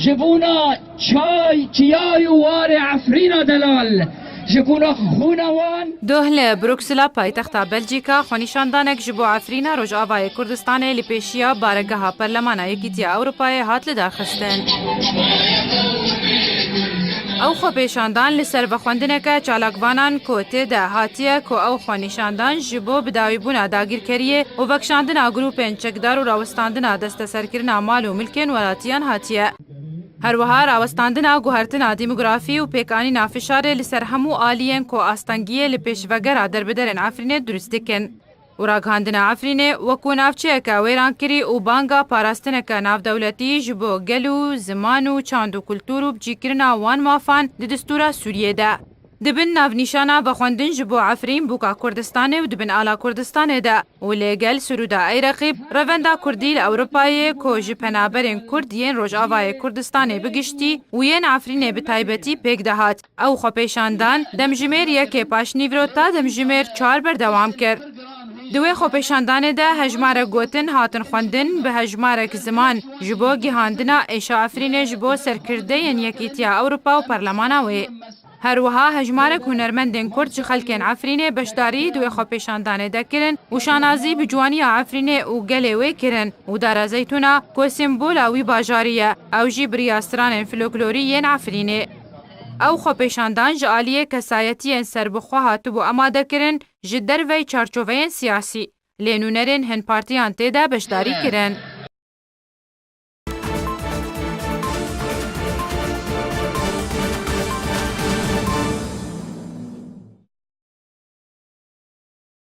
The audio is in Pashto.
جبونا چیای وار عفرینا دلال جبونا خونوان دوهل بروکسلا پایتخت بلژیکا خونیشاندانک جبو عفرینا روجاوای کردستان لپیشیا بارگاه پارلمانا یکیتیا اروپای هات لداخستن او خو پیشاندان لسر بخوندنکه چالاکوانان کوته ده هاتیه که او خونیشاندان جبو بداوی بونا داگیر کریه و بکشاندنا گروپین چکدار و راوستاندنا دست سرکرنا مال و ملکین ولاتیان هاتیه. هروها راوستاندنا گوهرتنا دیموگرافی و پیکانی نافشاره لسر همو آلیین که آستانگیه لپیشوگر دربدرن عفرینه درست دکن. و راگهاندنا عفرینه وکو نافچه که ویران کری و بانگا پاراستنه که ناف دولتی جبو گلو، زمانو، چاند و کلتورو بجیکرنا وان مافان ده دستورا سوریه ده. دبن ناف نیشانا بخوندن جبو عفرین بوکا کردستانه و دبن آلا کردستانه ده. و لیگل سرودا ای رقیب روندا کردی لأوروپایه که جپنابرین کردین روجاوای کردستانه بگشتی و ین عفرینه بتایبتی پیگ دهات. او خو پیشاندان دمجمیر یکی پاشنیوروتا دمجمیر 4 بردوام کرد. دوی خو پیشاندانه ده هجماره گوتن هاتن خوندن به هجماره زمان جبو گیهاندنا ایشا عفرینه جبو سرکرده ین یکیتیا اروپا و پارلمانا وی. هروها هجماره هنرمندین کرد چه خلکین عفرینه بشداری دوی خو پیشاندانه ده کرن و شانازی بجوانی عفرینه و گله وی کرن و داره زیتونا که سیمبول وی باجاریه او جی بریاستران فلوکلوری ین عفرینه. او خو پیشاندان جالیه کسایتی سر بخوا هاتو بو اماده کرن جدر وی چارچوبین سیاسی لینونرین هن پارتیان تیده بشداری کرن.